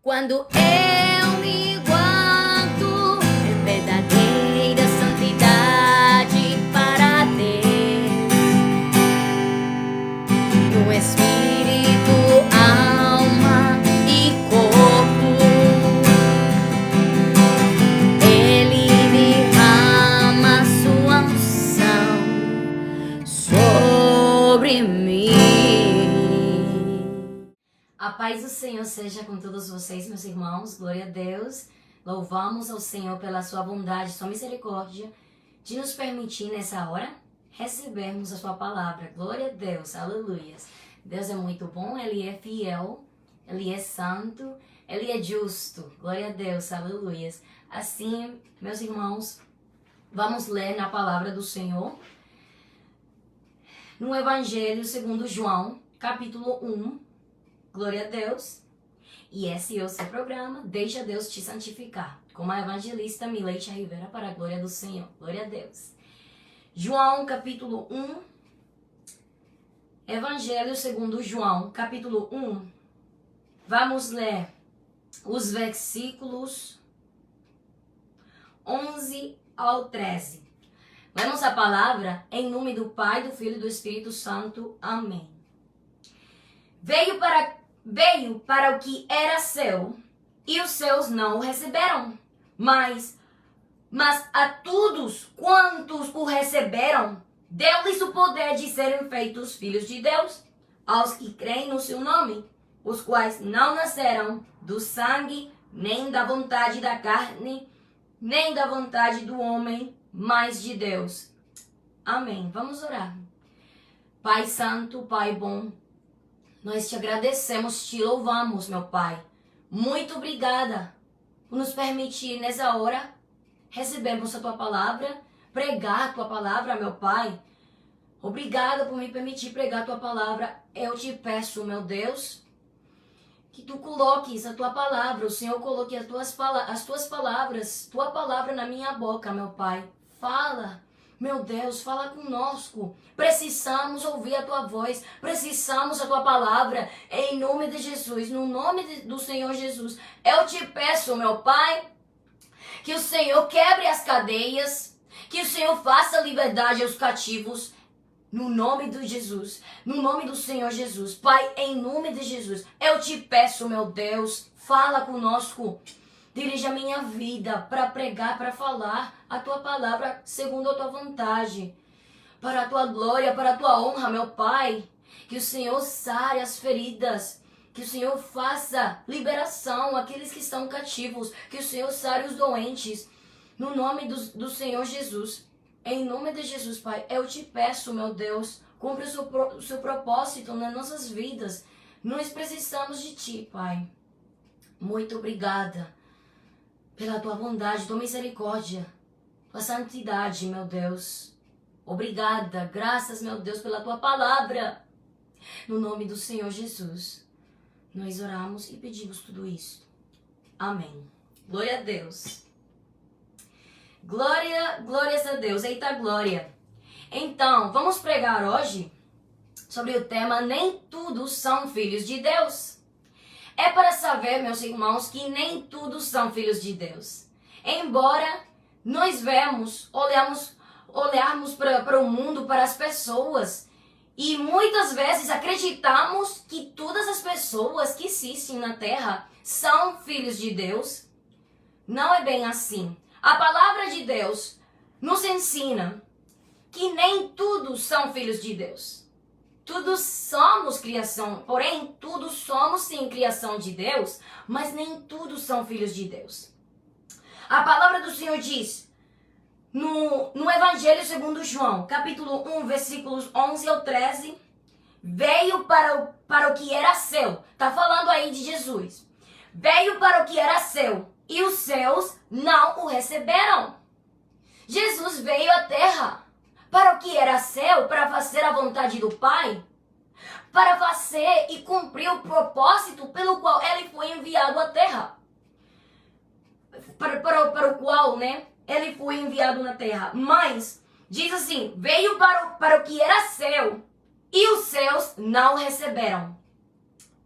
Quando eu me guardo em verdadeira santidade para Deus, no espírito, alma e corpo, Ele derrama sua unção sobre mim. A paz do Senhor seja com todos vocês, meus irmãos. Glória a Deus. Louvamos ao Senhor pela sua bondade, sua misericórdia, de nos permitir nessa hora recebermos a sua palavra. Glória a Deus. Aleluias. Deus é muito bom, Ele é fiel, Ele é santo, Ele é justo. Glória a Deus. Aleluias. Assim, meus irmãos, vamos ler na palavra do Senhor, no Evangelho segundo João, capítulo 1. Glória a Deus. E esse é o seu programa, Deixa Deus Te Santificar, com a evangelista Mileite Rivera, para a glória do Senhor. Glória a Deus. João, capítulo 1. Evangelho segundo João, capítulo 1. Vamos ler os versículos 11 ao 13. Lemos a palavra em nome do Pai, do Filho e do Espírito Santo. Amém. Veio para o que era seu, e os seus não o receberam. Mas a todos quantos o receberam, deu-lhes o poder de serem feitos filhos de Deus, aos que creem no seu nome, os quais não nasceram do sangue, nem da vontade da carne, nem da vontade do homem, mas de Deus. Amém. Vamos orar. Pai santo, Pai bom, nós te agradecemos, te louvamos, meu Pai. Muito obrigada por nos permitir, nessa hora, recebermos a Tua palavra, pregar a Tua palavra, meu Pai. Obrigada por me permitir pregar a Tua palavra. Eu te peço, meu Deus, que Tu coloques a Tua palavra, o Senhor coloque as Tuas palavras, Tua palavra na minha boca, meu Pai. Fala. Meu Deus, fala conosco. Precisamos ouvir a Tua voz. Precisamos da Tua palavra. Em nome de Jesus, no nome do Senhor Jesus, eu te peço, meu Pai, que o Senhor quebre as cadeias, que o Senhor faça liberdade aos cativos. No nome de Jesus, no nome do Senhor Jesus. Pai, em nome de Jesus, eu te peço, meu Deus, fala conosco. Dirija a minha vida para pregar, para falar a Tua palavra segundo a Tua vontade. Para a Tua glória, para a Tua honra, meu Pai. Que o Senhor sare as feridas. Que o Senhor faça liberação àqueles que estão cativos. Que o Senhor sare os doentes. No nome do Senhor Jesus. Em nome de Jesus, Pai, eu te peço, meu Deus, cumpre o seu propósito nas nossas vidas. Nós precisamos de Ti, Pai. Muito obrigada pela Tua bondade, Tua misericórdia, Tua santidade, meu Deus. Obrigada, graças, meu Deus, pela Tua palavra. No nome do Senhor Jesus, nós oramos e pedimos tudo isso. Amém. Glória a Deus. Glórias a Deus. Eita, glória. Então, vamos pregar hoje sobre o tema Nem Todos São Filhos de Deus. É para saber, meus irmãos, que nem todos são filhos de Deus. Embora nós olharmos para o mundo, para as pessoas, e muitas vezes acreditamos que todas as pessoas que existem na Terra são filhos de Deus, não é bem assim. A palavra de Deus nos ensina que nem todos são filhos de Deus. Todos somos criação, porém todos somos sim criação de Deus, mas nem todos são filhos de Deus. A palavra do Senhor diz, no Evangelho segundo João, capítulo 1, versículos 11 ao 13, veio para o que era seu. Está falando aí de Jesus. Veio para o que era seu, e os seus não o receberam. Jesus veio à terra para o que era seu, para fazer a vontade do Pai, para fazer e cumprir o propósito pelo qual Ele foi enviado à terra. Para o qual, Ele foi enviado na terra. Mas, diz assim, veio para o que era seu, e os seus não receberam.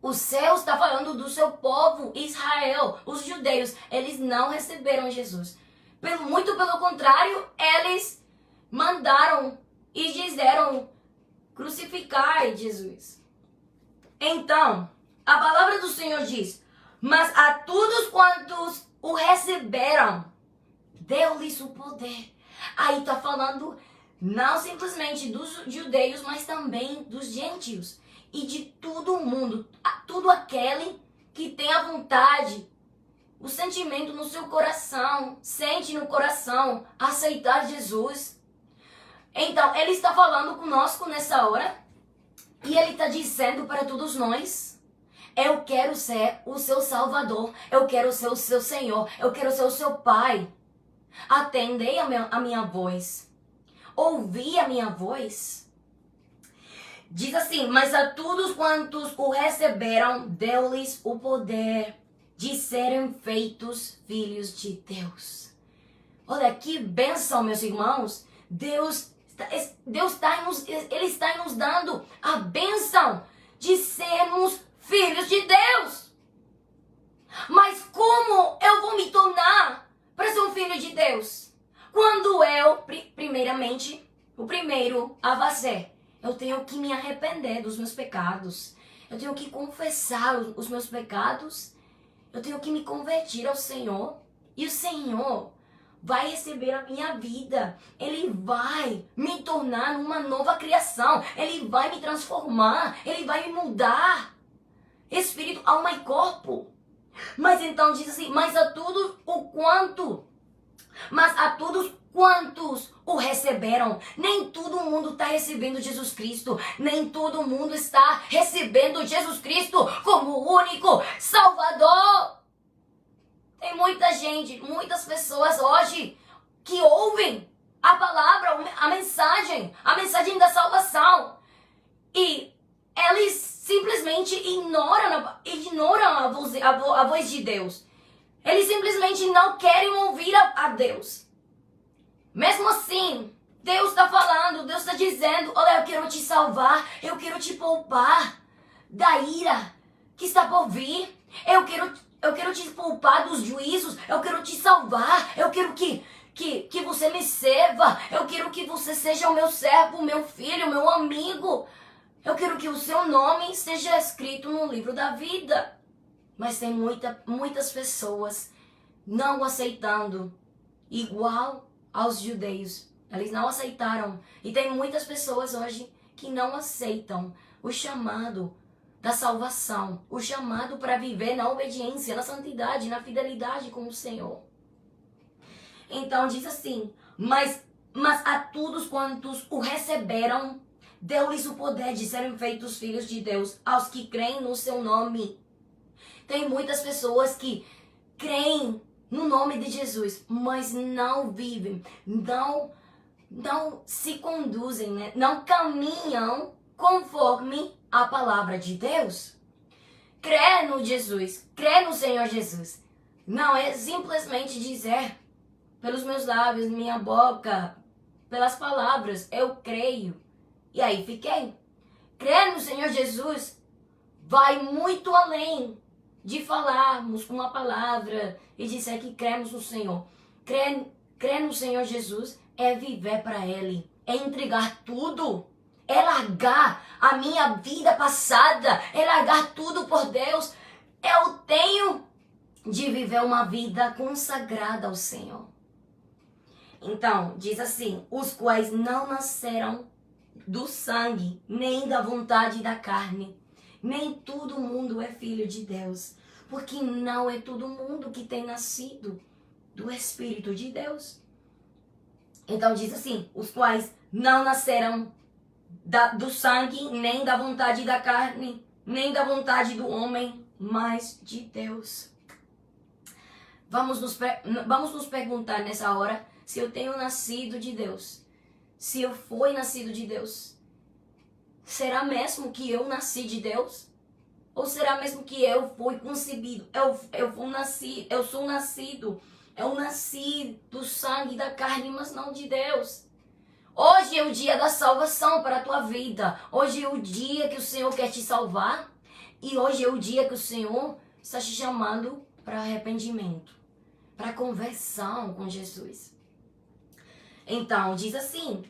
O céu está falando do seu povo, Israel. Os judeus, eles não receberam Jesus. Muito pelo contrário, eles mandaram e disseram crucificar Jesus. Então, a palavra do Senhor diz: mas a todos quantos o receberam, deu-lhes o poder. Aí está falando não simplesmente dos judeus, mas também dos gentios. E de todo mundo, todo aquele que tem a vontade, o sentimento no seu coração, sente no coração aceitar Jesus. Então, ele está falando conosco nessa hora e ele está dizendo para todos nós: eu quero ser o seu Salvador, eu quero ser o seu Senhor, eu quero ser o seu Pai. Atendei a minha voz, ouvi a minha voz. Diz assim: mas a todos quantos o receberam, deu-lhes o poder de serem feitos filhos de Deus. Olha que bênção, meus irmãos. Deus está nos dando a bênção de sermos filhos de Deus. Mas como eu vou me tornar para ser um filho de Deus? Quando eu, primeiramente, o primeiro a fazer, eu tenho que me arrepender dos meus pecados. Eu tenho que confessar os meus pecados. Eu tenho que me convertir ao Senhor. E o Senhor vai receber a minha vida. Ele vai me tornar uma nova criação. Ele vai me transformar. Ele vai me mudar. Espírito, alma e corpo. Mas então diz assim: mas a todos quantos o receberam. Nem todo mundo está recebendo Jesus Cristo. Nem todo mundo está recebendo Jesus Cristo como o único Salvador. Tem muita gente, muitas pessoas hoje que ouvem a palavra, a mensagem da salvação. E eles simplesmente ignoram a voz de Deus. Eles simplesmente não querem ouvir a Deus. Mesmo assim, Deus está falando, Deus está dizendo: olha, eu quero te salvar, eu quero te poupar da ira que está por vir. Eu quero te poupar dos juízos, eu quero te salvar, eu quero que você me serva, eu quero que você seja o meu servo, meu filho, meu amigo. Eu quero que o seu nome seja escrito no livro da vida. Mas tem muitas pessoas não aceitando, igual aos judeus. Eles não aceitaram. E tem muitas pessoas hoje que não aceitam o chamado da salvação, o chamado para viver na obediência, na santidade, na fidelidade com o Senhor. Então diz assim: mas a todos quantos o receberam, deu-lhes o poder de serem feitos filhos de Deus, aos que creem no seu nome. Tem muitas pessoas que creem no nome de Jesus, mas não vivem, não se conduzem, né? Não caminham conforme a palavra de Deus. Crer no Jesus, crer no Senhor Jesus, não é simplesmente dizer pelos meus lábios, minha boca, pelas palavras, eu creio. E aí fiquei. Crer no Senhor Jesus vai muito além de falarmos uma palavra e dizer que cremos no Senhor. Crer no Senhor Jesus é viver para Ele, é entregar tudo, é largar a minha vida passada, é largar tudo por Deus. Eu tenho de viver uma vida consagrada ao Senhor. Então, diz assim: os quais não nasceram do sangue, nem da vontade da carne. Nem todo mundo é filho de Deus, porque não é todo mundo que tem nascido do Espírito de Deus. Então diz assim: os quais não nasceram do sangue, nem da vontade da carne, nem da vontade do homem, mas de Deus. Vamos nos perguntar nessa hora se eu tenho nascido de Deus. Se eu fui nascido de Deus, será mesmo que eu nasci de Deus? Ou será mesmo que eu fui concebido? Eu nasci do sangue e da carne, mas não de Deus. Hoje é o dia da salvação para a tua vida. Hoje é o dia que o Senhor quer te salvar. E hoje é o dia que o Senhor está te chamando para arrependimento, para conversão com Jesus. Então, diz assim: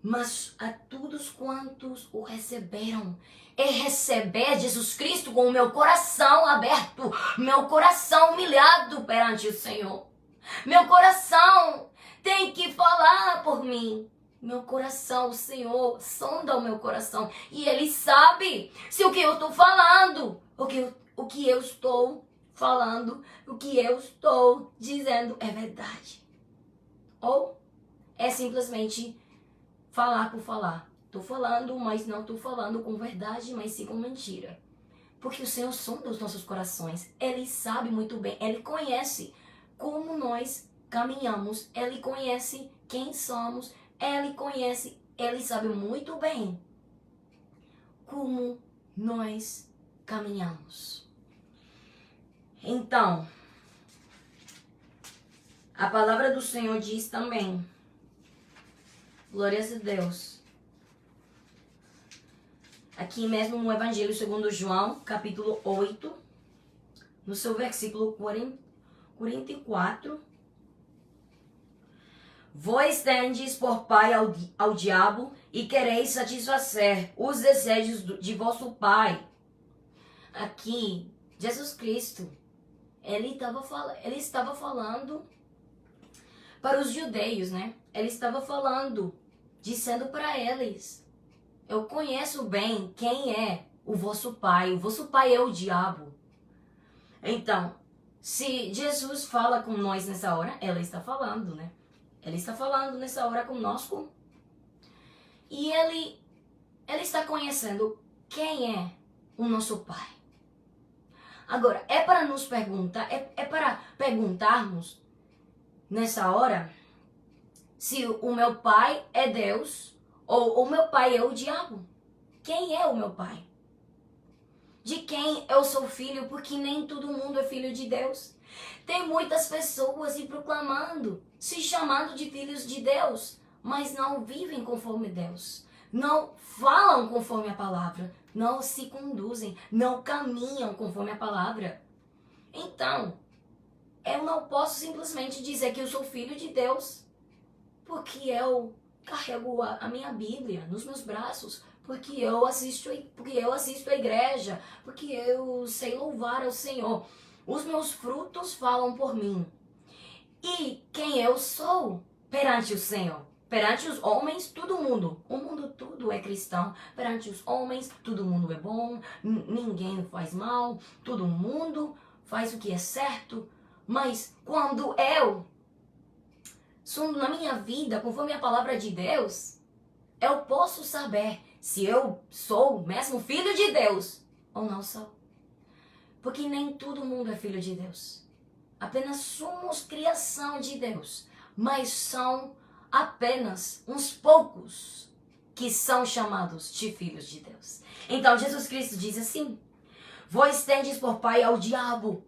mas a todos quantos o receberam, é receber Jesus Cristo com o meu coração aberto, meu coração humilhado perante o Senhor. Meu coração tem que falar por mim. Meu coração, o Senhor sonda o meu coração e Ele sabe se o que eu estou falando, o que eu estou falando, o que eu estou dizendo é verdade. Ou é simplesmente falar por falar. Estou falando, mas não estou falando com verdade, mas sim com mentira. Porque o Senhor sonda os nossos corações. Ele sabe muito bem, Ele conhece como nós caminhamos, Ele conhece quem somos, Ele sabe muito bem como nós caminhamos. Então, a palavra do Senhor diz também, glórias a Deus, aqui mesmo no Evangelho segundo João, capítulo 8, no seu versículo 44, vós tendes por pai ao diabo e quereis satisfazer os desejos de vosso pai. Aqui, Jesus Cristo, ele estava falando para os judeus, né? Ele estava falando, dizendo para eles: eu conheço bem quem é o vosso pai é o diabo. Então, se Jesus fala com nós nessa hora, ele está falando, né? Ele está falando nessa hora conosco. E ele está conhecendo quem é o nosso pai. Agora, é para nos perguntar, é para perguntarmos nessa hora se o meu pai é Deus ou o meu pai é o diabo. Quem é o meu pai? De quem eu sou filho? Porque nem todo mundo é filho de Deus. Tem muitas pessoas se proclamando, se chamando de filhos de Deus, mas não vivem conforme Deus. Não falam conforme a palavra, não se conduzem, não caminham conforme a palavra. Então, eu não posso simplesmente dizer que eu sou filho de Deus, porque eu carrego a minha Bíblia nos meus braços, porque eu assisto a igreja, porque eu sei louvar ao Senhor. Os meus frutos falam por mim. E quem eu sou perante o Senhor? Perante os homens, todo mundo. O mundo tudo é cristão. Perante os homens, todo mundo é bom. Ninguém faz mal. Todo mundo faz o que é certo. Mas quando eu sou na minha vida, conforme a palavra de Deus, eu posso saber se eu sou mesmo filho de Deus ou não sou. Porque nem todo mundo é filho de Deus. Apenas somos criação de Deus. Mas são apenas uns poucos que são chamados de filhos de Deus. Então Jesus Cristo diz assim: vós tendes por pai ao diabo.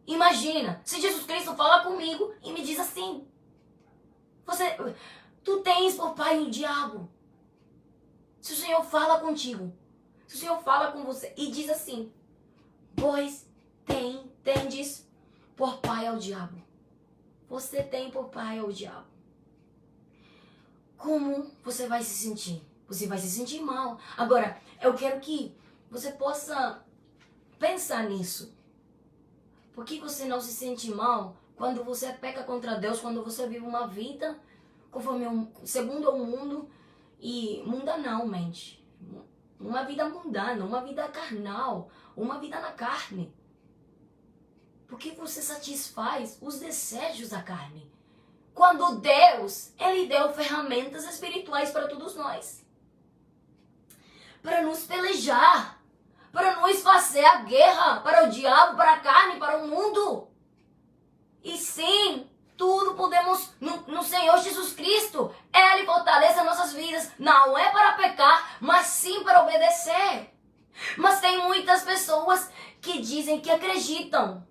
Imagina, se Jesus Cristo fala comigo e me diz assim: tu tens por pai o diabo. Se o Senhor fala contigo, se o Senhor fala com você e diz assim: vós tendes por pai ao diabo. Você tem por pai ao diabo. Como você vai se sentir? Você vai se sentir mal. Agora, eu quero que você possa pensar nisso. Por que você não se sente mal quando você peca contra Deus, quando você vive uma vida segundo o mundo e mundanalmente? Uma vida mundana, uma vida carnal, uma vida na carne. Porque você satisfaz os desejos da carne. Quando Deus, Ele deu ferramentas espirituais para todos nós. Para nos pelejar. Para nos fazer a guerra para o diabo, para a carne, para o mundo. E sim, tudo podemos no Senhor Jesus Cristo. Ele fortalece as nossas vidas. Não é para pecar, mas sim para obedecer. Mas tem muitas pessoas que dizem que acreditam.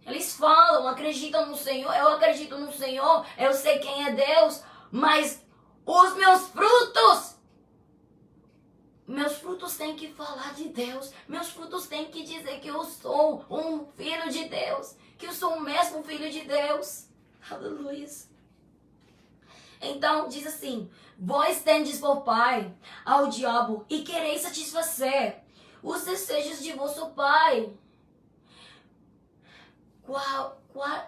Eles falam, acreditam no Senhor, eu acredito no Senhor, eu sei quem é Deus, mas os meus frutos Meus frutos têm que falar de Deus. Meus frutos têm que dizer que eu sou um filho de Deus. Que eu sou o mesmo filho de Deus. Aleluia. Então, diz assim: vós tendes por pai ao diabo e quereis satisfazer os desejos de vosso pai.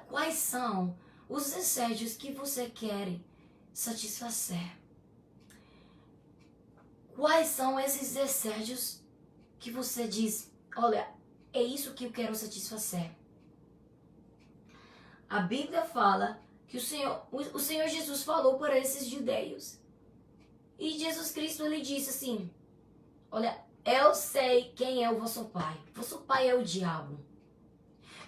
Quais são os desejos que você quer satisfazer? Quais são esses desejos que você diz, olha, é isso que eu quero satisfazer? A Bíblia fala que o Senhor Jesus falou para esses judeus. E Jesus Cristo lhe disse assim: olha, eu sei quem é o vosso pai. Vosso pai é o diabo.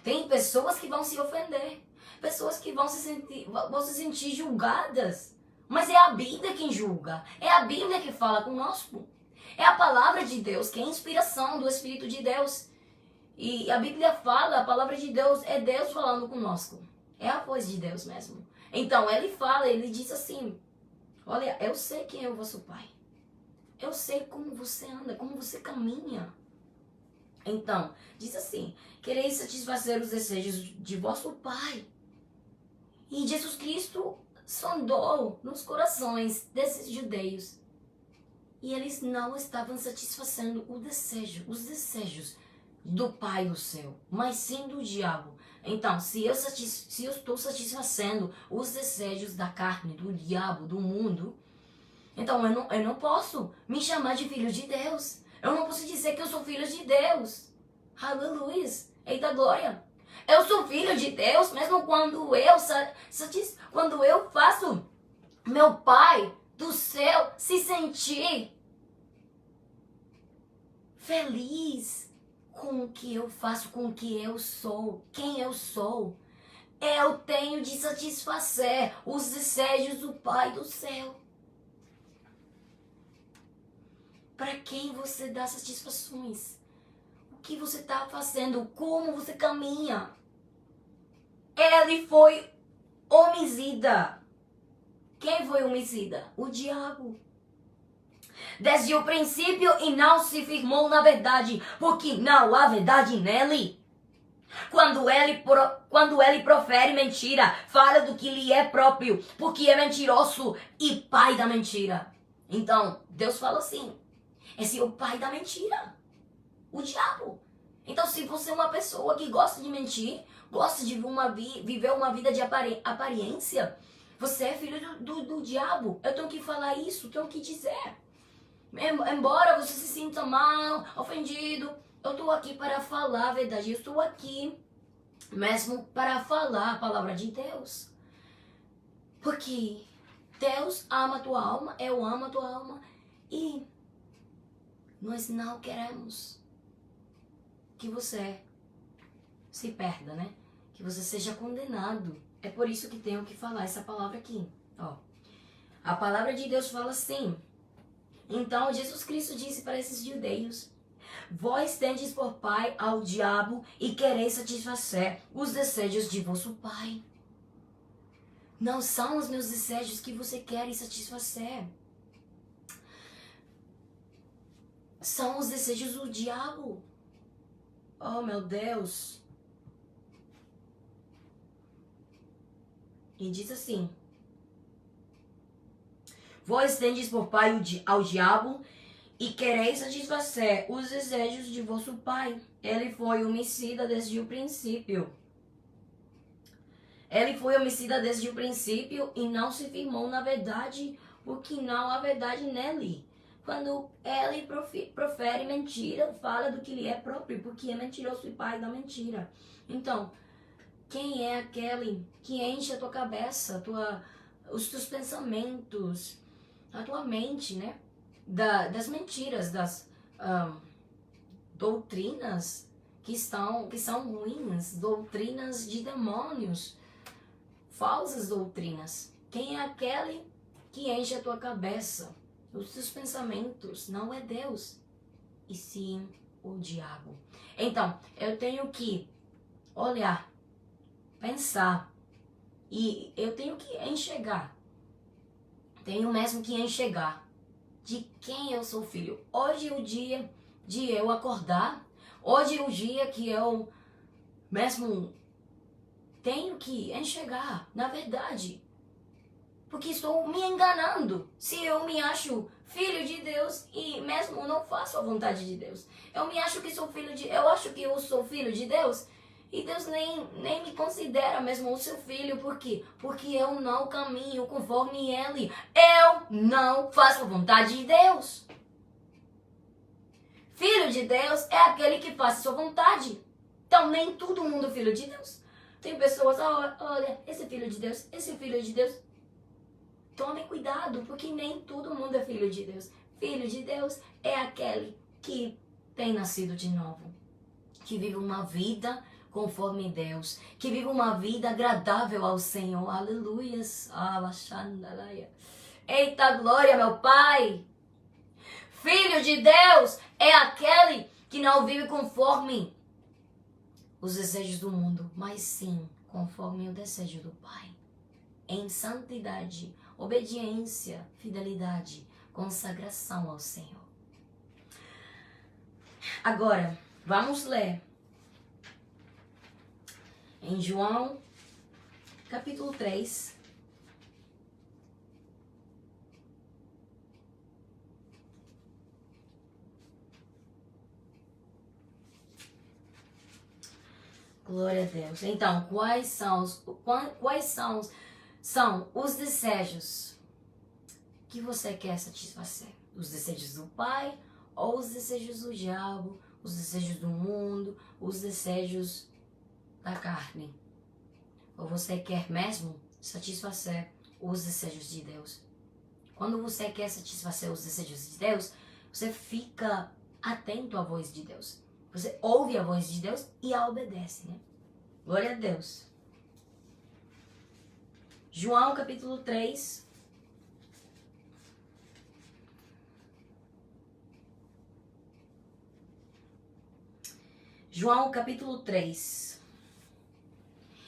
Tem pessoas que vão se ofender. Pessoas que vão se sentir julgadas. Mas é a Bíblia quem julga. É a Bíblia que fala conosco. É a palavra de Deus, que é a inspiração do Espírito de Deus. E a Bíblia fala, a palavra de Deus é Deus falando conosco. É a voz de Deus mesmo. Então, ele fala, ele diz assim: olha, eu sei quem é o vosso pai. Eu sei como você anda, como você caminha. Então, diz assim: quereis satisfazer os desejos de vosso pai. E Jesus Cristo sondou nos corações desses judeus. E eles não estavam satisfazendo os desejos do Pai do céu, mas sim do diabo. Então, se eu estou satisfazendo os desejos da carne, do diabo, do mundo, então eu não posso me chamar de filho de Deus. Eu não posso dizer que eu sou filho de Deus. Aleluia. Eita glória. Eu sou filho de Deus mesmo quando eu faço meu Pai do céu se sentir feliz com o que eu faço, com o que eu sou, quem eu sou. Eu tenho de satisfazer os desejos do Pai do céu. Para quem você dá satisfações? O que você está fazendo? Como você caminha? Ele foi homicida. Quem foi homicida? O diabo. Desde o princípio e não se firmou na verdade, porque não há verdade nele. Quando ele profere mentira, fala do que lhe é próprio, porque é mentiroso e pai da mentira. Então, Deus fala assim: esse é o pai da mentira, o diabo. Então, se você é uma pessoa que gosta de mentir, gosta de viver uma vida de aparência, você é filho do diabo. Eu tenho que falar isso, tenho que dizer. Embora você se sinta mal, ofendido, eu estou aqui para falar a verdade. Eu estou aqui mesmo para falar a palavra de Deus. Porque Deus ama a tua alma, eu amo a tua alma. E nós não queremos que você se perda, né? Que você seja condenado. É por isso que tenho que falar essa palavra aqui. Ó, a palavra de Deus fala assim: então Jesus Cristo disse para esses judeus: vós tendes por pai ao diabo e quereis satisfazer os desejos de vosso pai. Não são os meus desejos que você quer satisfazer. São os desejos do diabo. Oh, meu Deus. E diz assim: vós tendes por pai ao diabo e quereis satisfazer os desejos de vosso pai. Ele foi homicida desde o princípio. Ele foi homicida desde o princípio e não se firmou na verdade, porque não há verdade nele. Quando ele profere mentira, fala do que lhe é próprio, porque é mentiroso e pai da mentira. Então, quem é aquele que enche a tua cabeça, os teus pensamentos, a tua mente, né? Das mentiras, das doutrinas que são ruins, doutrinas de demônios, falsas doutrinas. Quem é aquele que enche a tua cabeça, os teus pensamentos? Não é Deus, e sim o diabo. Então, eu tenho que olhar, pensar, e eu tenho que enxergar. Tenho mesmo que enxergar de quem eu sou filho. Hoje é o dia de eu acordar. Hoje é o dia que eu mesmo tenho que enxergar, na verdade. Porque estou me enganando se eu me acho filho de Deus e mesmo não faço a vontade de Deus. Eu me acho que sou eu acho que eu sou filho de Deus e Deus nem me considera mesmo o seu filho. Por quê? Porque eu não caminho conforme Ele. Eu não faço a vontade de Deus. Filho de Deus é aquele que faz a sua vontade. Então nem todo mundo é filho de Deus. Tem pessoas, olha, esse é filho de Deus, esse é filho de Deus. Tomem cuidado, porque nem todo mundo é filho de Deus. Filho de Deus é aquele que tem nascido de novo, que vive uma vida conforme Deus, que vive uma vida agradável ao Senhor. Aleluias. Eita glória, meu Pai. Filho de Deus é aquele que não vive conforme os desejos do mundo, mas sim conforme o desejo do Pai. Em santidade, obediência, fidelidade, consagração ao Senhor. Agora, vamos ler em João, capítulo 3. Glória a Deus. Então, quais são os desejos que você quer satisfazer? Os desejos do Pai ou os desejos do diabo, os desejos do mundo, os desejos da carne? Ou você quer mesmo satisfazer os desejos de Deus? Quando você quer satisfazer os desejos de Deus, você fica atento à voz de Deus. Você ouve a voz de Deus e a obedece, né? Glória a Deus. João capítulo 3. João capítulo 3.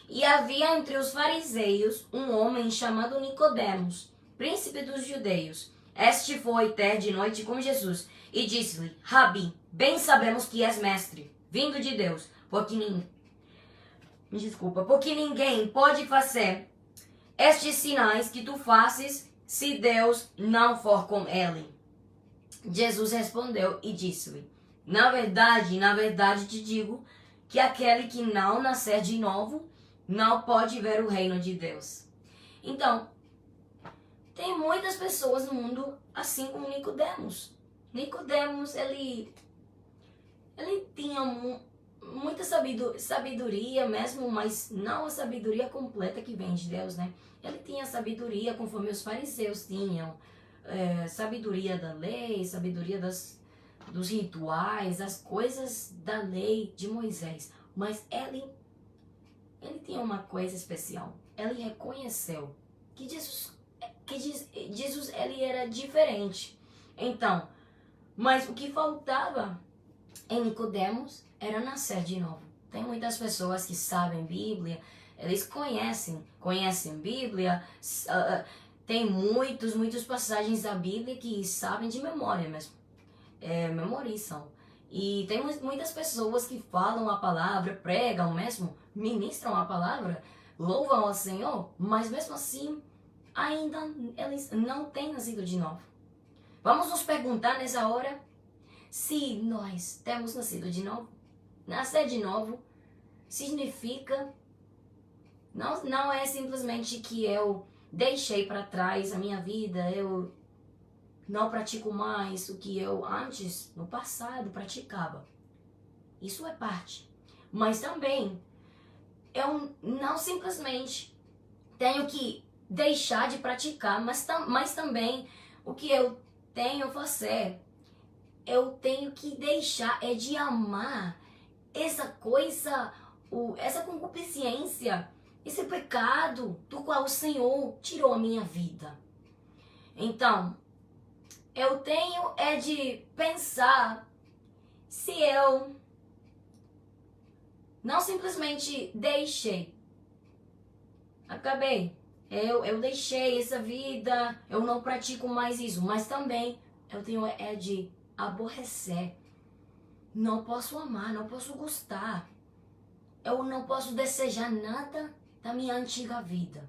E havia entre os fariseus um homem chamado Nicodemos, príncipe dos judeus. Este foi ter de noite com Jesus e disse-lhe: Rabi, bem sabemos que és mestre, vindo de Deus, porque ninguém pode fazer estes sinais que tu fazes se Deus não for com ele. Jesus respondeu e disse-lhe: na verdade te digo que aquele que não nascer de novo não pode ver o reino de Deus. Então, tem muitas pessoas no mundo assim como Nicodemos. Nicodemos, ele tinha muita sabedoria mesmo, mas não a sabedoria completa que vem de Deus, né? Ele tinha sabedoria conforme os fariseus tinham, sabedoria da lei, sabedoria dos rituais, das coisas da lei de Moisés. Mas ele tinha uma coisa especial. Ele reconheceu que Jesus ele era diferente. Então, mas o que faltava em Nicodemos era nascer de novo. Tem muitas pessoas que sabem Bíblia, eles conhecem Bíblia, tem muitas passagens da Bíblia que sabem de memória mesmo, memorizam. E tem muitas pessoas que falam a palavra, pregam mesmo, ministram a palavra, louvam ao Senhor, mas mesmo assim, ainda eles não têm nascido de novo. Vamos nos perguntar nessa hora se nós temos nascido de novo. Nascer de novo significa, não é simplesmente que eu deixei para trás a minha vida, eu não pratico mais o que eu antes, no passado, praticava. Isso é parte. Mas também, eu não simplesmente tenho que deixar de praticar, mas também o que eu tenho a fazer, eu tenho que deixar de amar essa coisa, essa concupiscência, esse pecado do qual o Senhor tirou a minha vida. Então, eu tenho de pensar se eu não simplesmente deixei, acabei, eu deixei essa vida, eu não pratico mais isso, mas também Eu tenho é de aborrecer. Não posso amar, não posso gostar. Eu não posso desejar nada da minha antiga vida.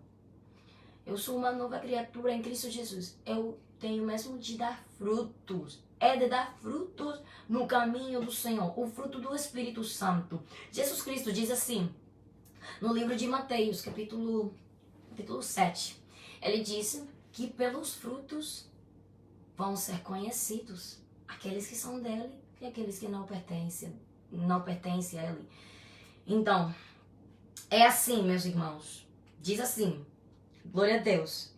Eu sou uma nova criatura em Cristo Jesus. Eu tenho mesmo de dar frutos. É de dar frutos no caminho do Senhor. O fruto do Espírito Santo. Jesus Cristo diz assim, no livro de Mateus, capítulo 7. Ele disse que pelos frutos vão ser conhecidos aqueles que são dele e aqueles que não pertencem a ele. Então, é assim, meus irmãos. Diz assim, glória a Deus.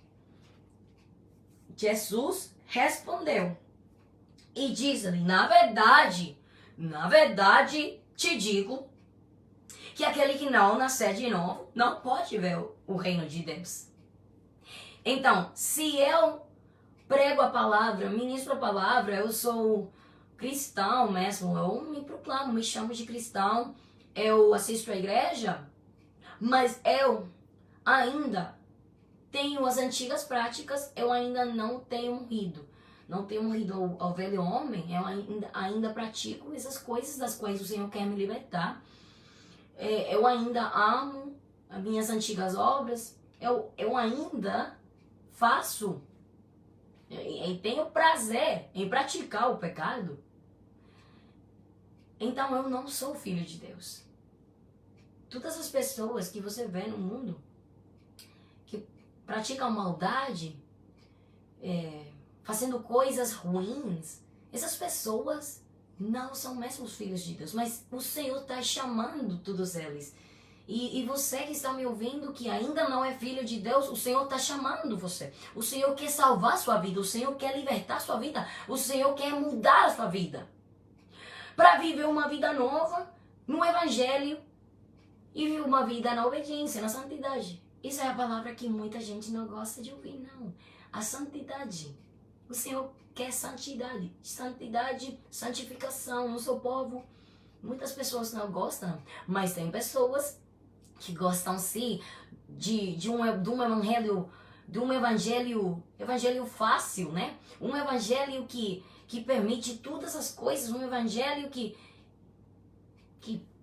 Jesus respondeu e diz-lhe, na verdade, te digo que aquele que não nascer de novo não pode ver o reino de Deus. Então, se eu prego a palavra, ministro a palavra, eu sou cristão mesmo, eu me proclamo, me chamo de cristão, eu assisto à igreja, mas eu ainda tenho as antigas práticas, eu ainda não tenho morrido. Não tenho morrido ao velho homem, eu ainda pratico essas coisas das quais o Senhor quer me libertar. Eu ainda amo as minhas antigas obras, eu ainda faço e tenho prazer em praticar o pecado. Então eu não sou filho de Deus. Todas as pessoas que você vê no mundo que praticam maldade, fazendo coisas ruins, essas pessoas não são mesmo os filhos de Deus, mas o Senhor está chamando todos eles. E você que está me ouvindo, que ainda não é filho de Deus, o Senhor está chamando você. O Senhor quer salvar sua vida, o Senhor quer libertar sua vida, o Senhor quer mudar a sua vida. Para viver uma vida nova no Evangelho e viver uma vida na obediência, na santidade. Isso é a palavra que muita gente não gosta de ouvir, não. A santidade. O Senhor quer santidade. Santidade, santificação no seu povo. Muitas pessoas não gostam, mas tem pessoas que gostam sim de um evangelho fácil, né? Um evangelho que permite todas as coisas, um evangelho que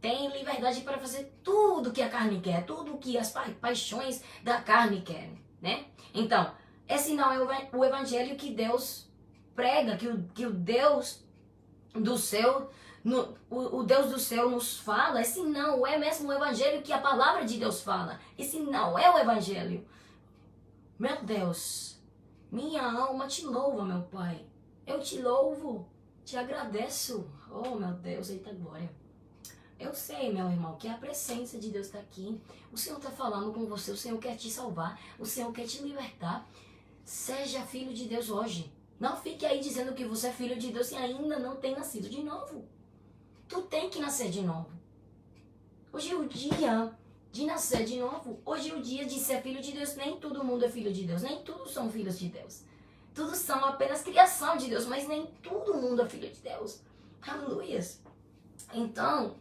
tem liberdade para fazer tudo que a carne quer, tudo que as paixões da carne querem, né? Então, esse não é o evangelho que Deus prega, que o Deus do céu, o Deus do céu nos fala. Esse não é mesmo o evangelho que a palavra de Deus fala. Esse não é o evangelho. Meu Deus, minha alma te louva, meu Pai. Eu te louvo, te agradeço. Oh, meu Deus, eita glória. Eu sei, meu irmão, que a presença de Deus está aqui. O Senhor está falando com você, o Senhor quer te salvar, o Senhor quer te libertar. Seja filho de Deus hoje. Não fique aí dizendo que você é filho de Deus e ainda não tem nascido de novo. Tu tem que nascer de novo. Hoje é o dia de nascer de novo. Hoje é o dia de ser filho de Deus. Nem todo mundo é filho de Deus, nem todos são filhos de Deus. Todos são apenas criação de Deus, mas nem todo mundo é filho de Deus. Aleluias. Então,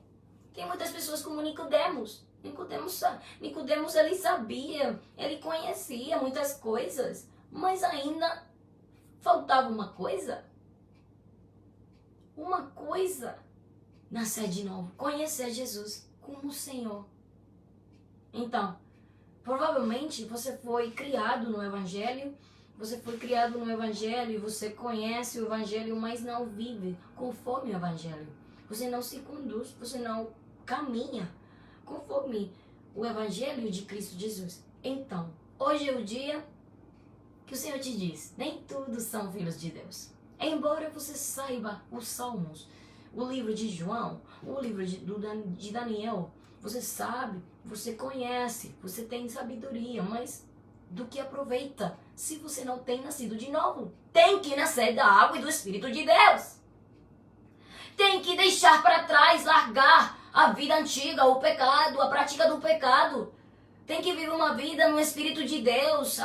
tem muitas pessoas como Nicodemos. Nicodemos, ele sabia, ele conhecia muitas coisas, mas ainda faltava uma coisa. Nascer de novo, conhecer Jesus como o Senhor. Então, provavelmente você foi criado no Evangelho, e você conhece o Evangelho, mas não vive conforme o Evangelho. Você não se conduz, você não caminha conforme o Evangelho de Cristo Jesus. Então, hoje é o dia que o Senhor te diz, nem todos são filhos de Deus. Embora você saiba os Salmos, o livro de João, o livro de Daniel, você sabe, você conhece, você tem sabedoria, mas do que aproveita se você não tem nascido de novo? Tem que nascer da água e do Espírito de Deus. Tem que deixar para trás, largar a vida antiga, o pecado, a prática do pecado. Tem que viver uma vida no Espírito de Deus.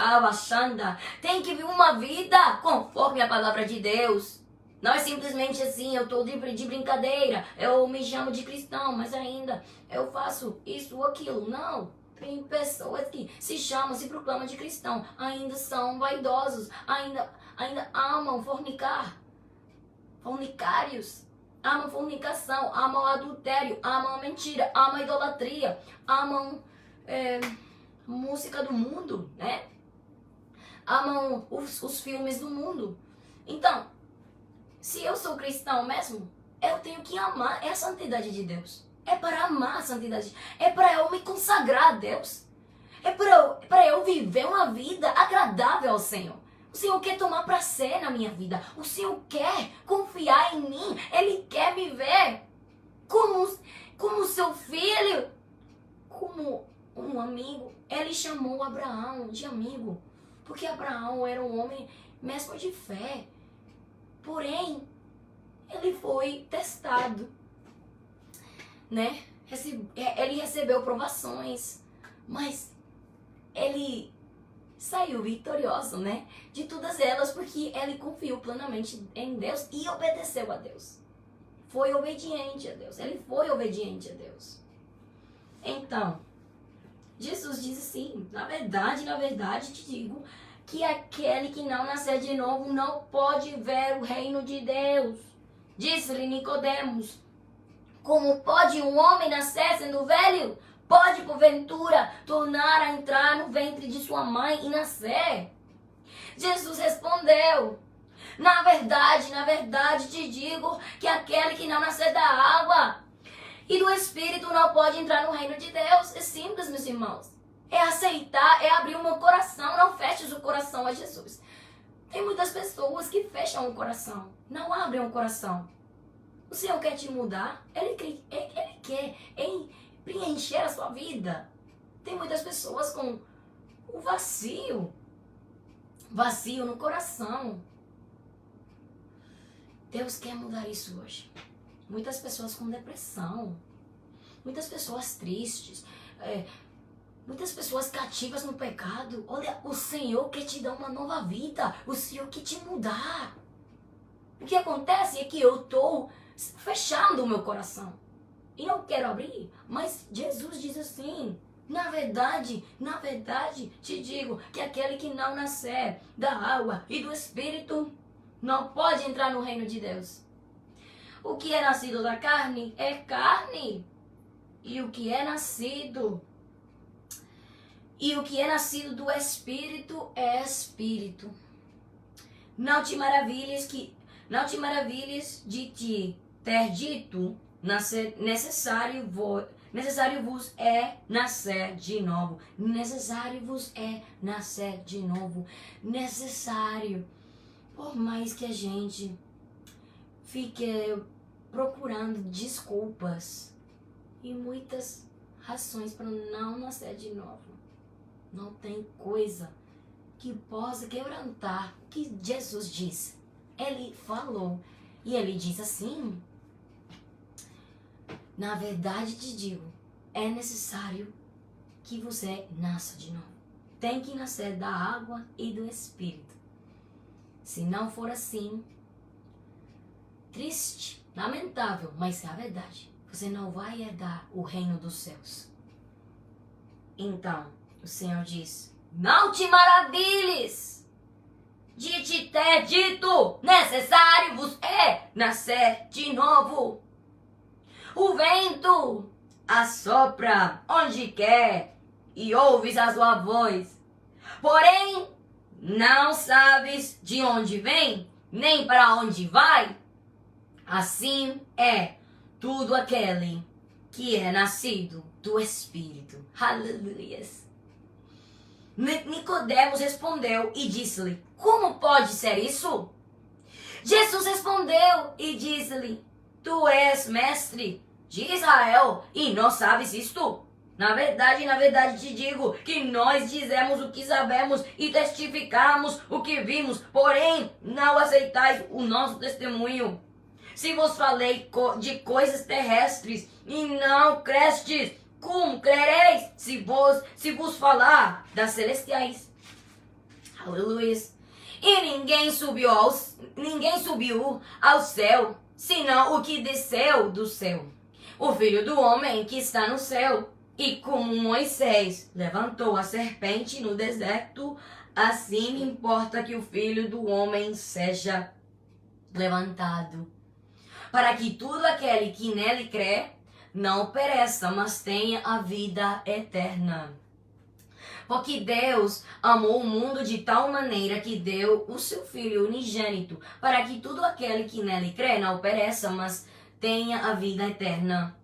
Tem que viver uma vida conforme a palavra de Deus. Não é simplesmente assim, eu estou de brincadeira, eu me chamo de cristão, mas ainda eu faço isso ou aquilo. Não. Tem pessoas que se chamam, se proclamam de cristão, ainda são vaidosos, ainda amam fornicar. fornicários, amam fornicação, amam adultério, amam a mentira, amam a idolatria, amam música do mundo, né? Amam os filmes do mundo. Então, se eu sou cristão mesmo, eu tenho que amar a santidade de Deus. É para amar a santidade. É para eu me consagrar a Deus. É para eu viver uma vida agradável ao Senhor. O Senhor quer tomar prazer na minha vida. O Senhor quer confiar em mim. Ele quer me ver como seu filho, como um amigo. Ele chamou Abraão de amigo, porque Abraão era um homem mesmo de fé. Porém, ele foi testado, né? Ele recebeu provações, mas ele saiu vitorioso, né? De todas elas, porque ele confiou plenamente em Deus e obedeceu a Deus. Foi obediente a Deus. Ele foi obediente a Deus. Então, Jesus diz assim: na verdade te digo que aquele que não nascer de novo não pode ver o reino de Deus. Disse-lhe Nicodemos: como pode um homem nascer sendo velho? Pode, porventura, tornar a entrar no ventre de sua mãe e nascer? Jesus respondeu: na verdade te digo que aquele que não nascer da água e do Espírito não pode entrar no reino de Deus. É simples, meus irmãos. É aceitar, é abrir o meu coração. Não feches o coração a Jesus. Tem muitas pessoas que fecham o coração, não abrem o coração. O Senhor quer te mudar. Ele quer preencher a sua vida. Tem muitas pessoas com o vazio no coração. Deus quer mudar isso hoje. Muitas pessoas com depressão, muitas pessoas tristes, muitas pessoas cativas no pecado. Olha, o Senhor quer te dar uma nova vida. O Senhor quer te mudar. O que acontece é que eu estou fechando o meu coração e não quero abrir. Mas Jesus diz assim: na verdade te digo que aquele que não nascer da água e do Espírito não pode entrar no reino de Deus. O que é nascido da carne é carne, e o que é nascido do Espírito é Espírito. Não te maravilhes de te ter dito: necessário vos é nascer de novo. Necessário vos é nascer de novo. Necessário. Por mais que a gente fique procurando desculpas e muitas razões para não nascer de novo, não tem coisa que possa quebrantar o que Jesus disse. Ele falou e ele diz assim: na verdade te digo, é necessário que você nasça de novo. Tem que nascer da água e do Espírito. Se não for assim, triste, lamentável, mas é a verdade. Você não vai herdar o reino dos céus. Então, o Senhor diz: não te maravilhes de te ter dito: necessário vos é nascer de novo. O vento assopra onde quer e ouves a sua voz. Porém, não sabes de onde vem, nem para onde vai. Assim é tudo aquele que é nascido do Espírito. Aleluia. Nicodemos respondeu e disse-lhe: como pode ser isso? Jesus respondeu e disse-lhe: tu és mestre de Israel e não sabes isto? Na verdade te digo que nós dizemos o que sabemos e testificamos o que vimos, porém não aceitais o nosso testemunho. Se vos falei de coisas terrestres e não crestes, como crereis se vos falar das celestiais? Aleluia. E ninguém subiu ao céu, senão o que desceu do céu, o Filho do Homem que está no céu. E como Moisés levantou a serpente no deserto, assim importa que o Filho do Homem seja levantado para que todo aquele que nele crê não pereça, mas tenha a vida eterna. Porque Deus amou o mundo de tal maneira que deu o seu Filho unigênito, para que todo aquele que nele crê não pereça, mas tenha a vida eterna.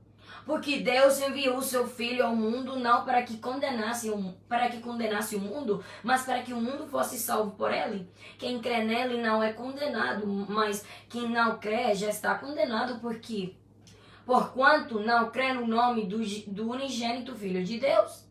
Porque Deus enviou o seu Filho ao mundo não para que condenasse o mundo, mas para que o mundo fosse salvo por ele. Quem crê nele não é condenado, mas quem não crê já está condenado, porquanto não crê no nome do unigênito Filho de Deus.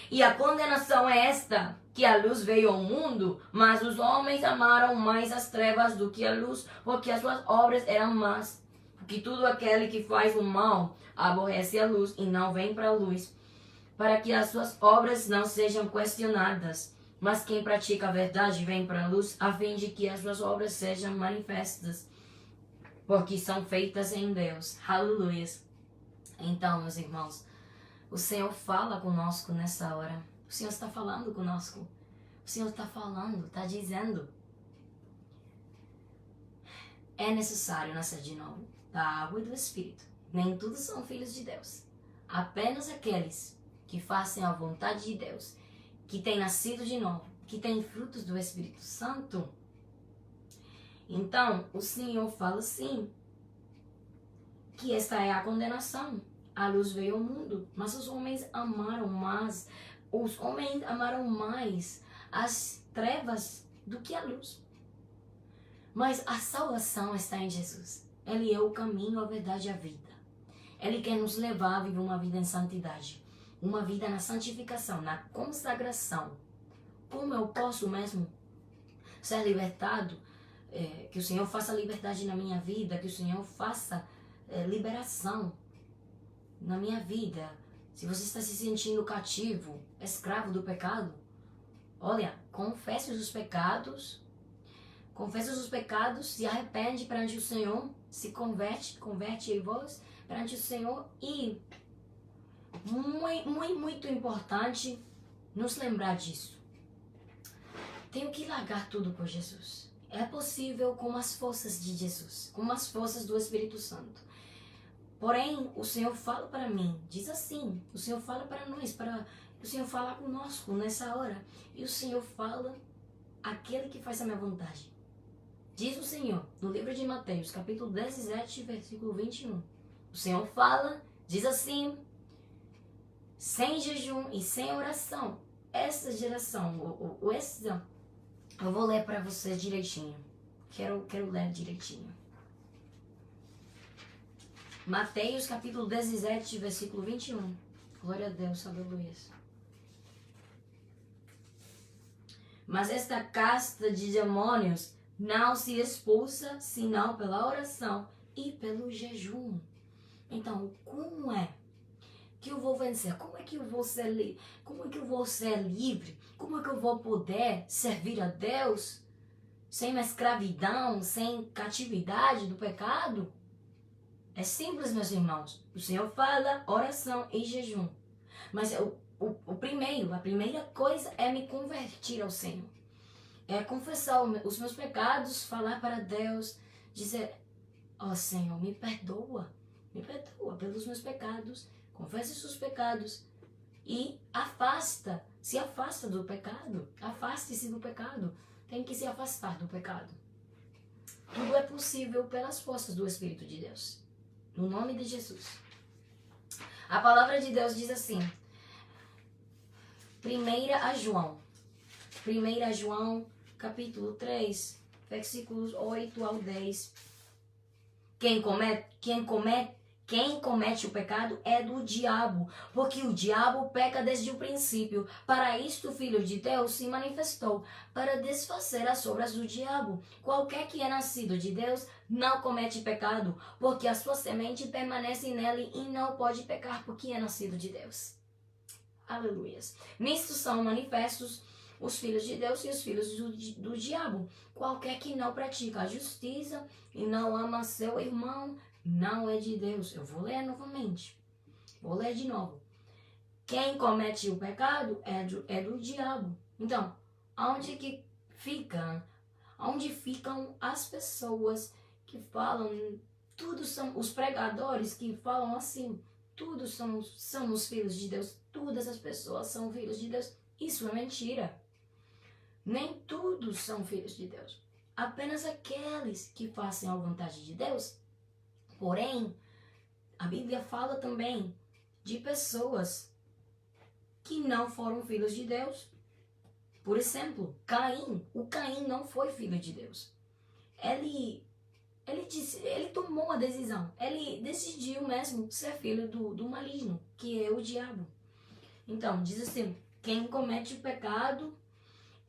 E a condenação é esta, que a luz veio ao mundo, mas os homens amaram mais as trevas do que a luz, porque as suas obras eram más. Porque todo aquele que faz o mal aborrece a luz e não vem para a luz, para que as suas obras não sejam questionadas. Mas quem pratica a verdade vem para a luz, a fim de que as suas obras sejam manifestas, porque são feitas em Deus. Aleluia. Então, meus irmãos, o Senhor fala conosco nessa hora. O Senhor está falando conosco. O Senhor está falando, está dizendo. É necessário nascer de novo da água e do Espírito. Nem todos são filhos de Deus. Apenas aqueles que fazem a vontade de Deus, que têm nascido de novo, que têm frutos do Espírito Santo. Então, o Senhor fala assim, que esta é a condenação. A luz veio ao mundo, mas os homens amaram mais as trevas do que a luz. Mas a salvação está em Jesus. Ele é o caminho, a verdade e a vida. Ele quer nos levar a viver uma vida em santidade, uma vida na santificação, na consagração. Como eu posso mesmo ser libertado? Que o Senhor faça liberdade na minha vida, que o Senhor faça liberação na minha vida. Se você está se sentindo cativo, escravo do pecado, olha, confesse os pecados, se arrepende perante o Senhor, se converte em vós perante o Senhor. E muito importante nos lembrar disso. Tenho que largar tudo por Jesus. É possível com as forças de Jesus, com as forças do Espírito Santo. Porém, o Senhor fala para mim, diz assim, o Senhor fala para nós, o Senhor fala conosco nessa hora. E o Senhor fala, aquele que faz a minha vontade. Diz o Senhor, no livro de Mateus, capítulo 17, versículo 21. O Senhor fala, diz assim, sem jejum e sem oração, essa geração, eu vou ler para vocês direitinho. Quero ler direitinho. Mateus capítulo 17, versículo 21. Glória a Deus, aleluia. Mas esta casta de demônios não se expulsa senão pela oração e pelo jejum. Então, como é que eu vou vencer? Como é que eu vou ser livre? Como é que eu vou ser livre? Como é que eu vou poder servir a Deus sem uma escravidão, sem catividade do pecado? É simples, meus irmãos. O Senhor fala oração e jejum. Mas a primeira coisa é me convertir ao Senhor. É confessar os meus pecados, falar para Deus, dizer, Senhor, me perdoa pelos meus pecados, confessa os seus pecados e se afasta do pecado, afaste-se do pecado, tem que se afastar do pecado. Tudo é possível pelas forças do Espírito de Deus, no nome de Jesus. A palavra de Deus diz assim, 1 João, capítulo 3, versículos 8 ao 10. Quem comete o pecado é do diabo, porque o diabo peca desde o princípio. Para isto o Filho de Deus se manifestou, para desfazer as obras do diabo. Qualquer que é nascido de Deus não comete pecado, porque a sua semente permanece nele e não pode pecar, porque é nascido de Deus. Aleluia. Nisto são manifestos os filhos de Deus e os filhos do diabo. Qualquer que não pratica a justiça e não ama seu irmão, não é de Deus. Eu vou ler novamente. Vou ler de novo. Quem comete o pecado é do diabo. Então, onde ficam as pessoas que falam Todos são os pregadores que falam assim. Todos somos filhos de Deus. Todas as pessoas são filhos de Deus. Isso é mentira. Nem todos são filhos de Deus. Apenas aqueles que fazem a vontade de Deus. Porém, a Bíblia fala também de pessoas que não foram filhos de Deus. Por exemplo, o Caim não foi filho de Deus. Ele tomou uma decisão. Ele decidiu mesmo ser filho do maligno, que é o diabo. Então, diz assim, quem comete o pecado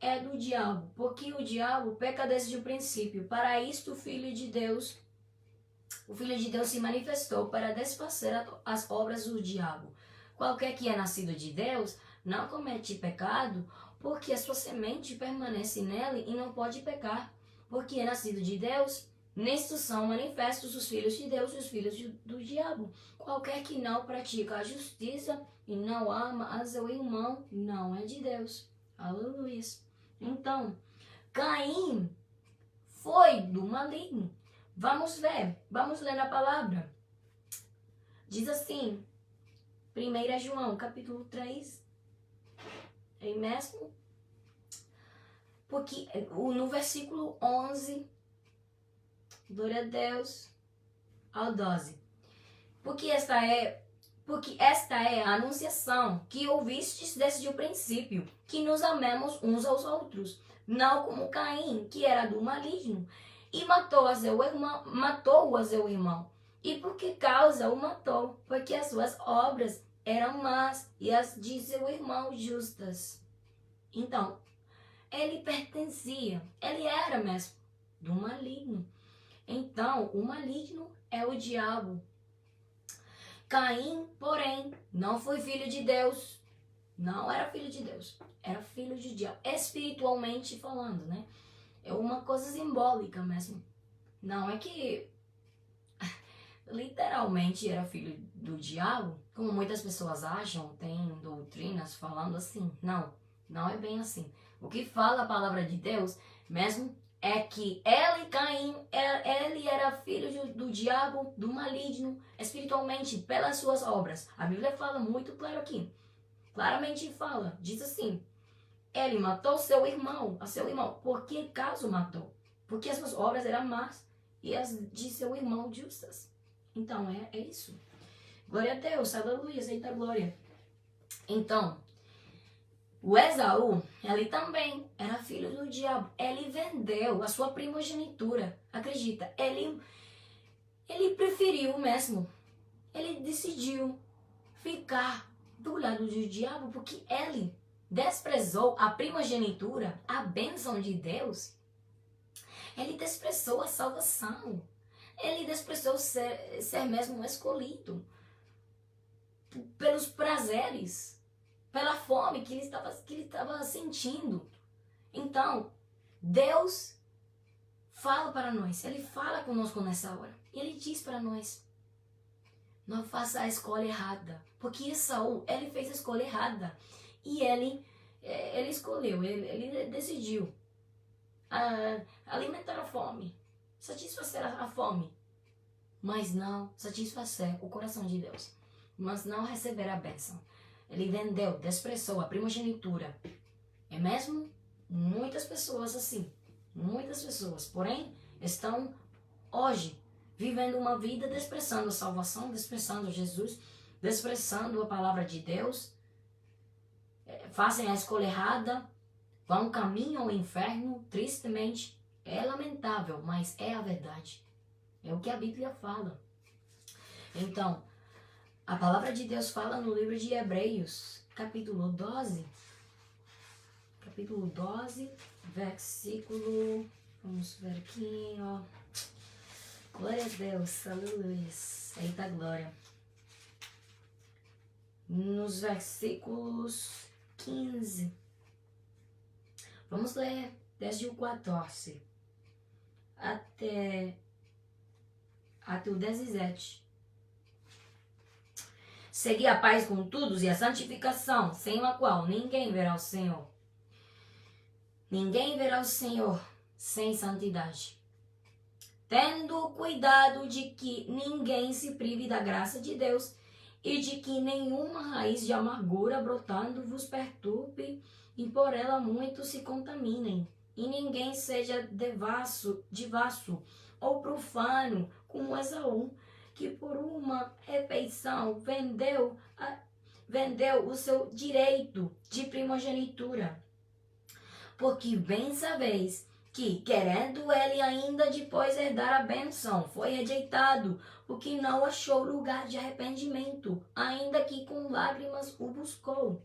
é do diabo, porque o diabo peca desde o princípio. Para isto, o Filho de Deus se manifestou para desfazer as obras do diabo. Qualquer que é nascido de Deus não comete pecado, porque a sua semente permanece nele e não pode pecar. Porque é nascido de Deus, nisto são manifestos os filhos de Deus e os filhos do diabo. Qualquer que não pratica a justiça e não ama a seu irmão, não é de Deus. Aleluia. Então, Caim foi do maligno. Vamos ler na palavra. Diz assim, 1 João, capítulo 3, é mesmo? Porque no versículo 11, glória a Deus, ao 12. Porque esta é a anunciação que ouvistes desde o princípio, que nos amemos uns aos outros, não como Caim, que era do maligno, e matou a seu irmão. E por que causa o matou? Porque as suas obras eram más e as de seu irmão justas. Então, ele era mesmo do maligno. Então, o maligno é o diabo. Caim, porém, não foi filho de Deus. Não era filho de Deus. Era filho de diabo. Espiritualmente falando, né? É uma coisa simbólica mesmo. Não é que literalmente era filho do diabo, como muitas pessoas acham, tem doutrinas falando assim. Não é bem assim. O que fala a palavra de Deus mesmo é que Caim, ele era filho do diabo, do maligno, espiritualmente, pelas suas obras. A Bíblia fala muito claro aqui. Claramente fala, diz assim, ele matou a seu irmão. Por que caso matou? Porque as suas obras eram más e as de seu irmão justas. Então, é isso. Glória a Deus, aleluia, eita glória. Então, o Esaú, ele também era filho do diabo. Ele vendeu a sua primogenitura. Acredita, ele preferiu mesmo. Ele decidiu ficar do lado do diabo porque ele desprezou a primogenitura, a bênção de Deus. Ele desprezou a salvação. Ele desprezou ser mesmo escolhido pelos prazeres, pela fome que ele estava sentindo. Então, Deus fala para nós, Ele fala conosco nessa hora. Ele diz para nós, não faça a escolha errada. Porque Esaú, ele fez a escolha errada. E ele escolheu, ele decidiu alimentar a fome, satisfazer a fome, mas não satisfazer o coração de Deus, mas não receber a bênção. Ele vendeu, desprezou a primogenitura. É mesmo? Muitas pessoas assim, muitas pessoas, porém, estão hoje vivendo uma vida desprezando a salvação, desprezando Jesus, desprezando a palavra de Deus, fazem a escolha errada, vão caminho ao inferno, tristemente. É lamentável, mas é a verdade. É o que a Bíblia fala. Então, a palavra de Deus fala no livro de Hebreus, capítulo 12. Capítulo 12, versículo... Vamos ver aqui, ó. Glória a Deus, aleluia. Eita glória. Nos versículos 15. Vamos ler desde o 14 até o 17. Segui a paz com todos e a santificação, sem a qual ninguém verá o Senhor. Ninguém verá o Senhor sem santidade. tendo cuidado de que ninguém se prive da graça de Deus e de que nenhuma raiz de amargura brotando vos perturbe e por ela muitos se contaminem, e ninguém seja devasso ou profano como Esaú, que por uma refeição vendeu o seu direito de primogenitura. Porque bem sabeis que, querendo ele ainda depois herdar a bênção, foi rejeitado, porque não achou lugar de arrependimento, ainda que com lágrimas o buscou.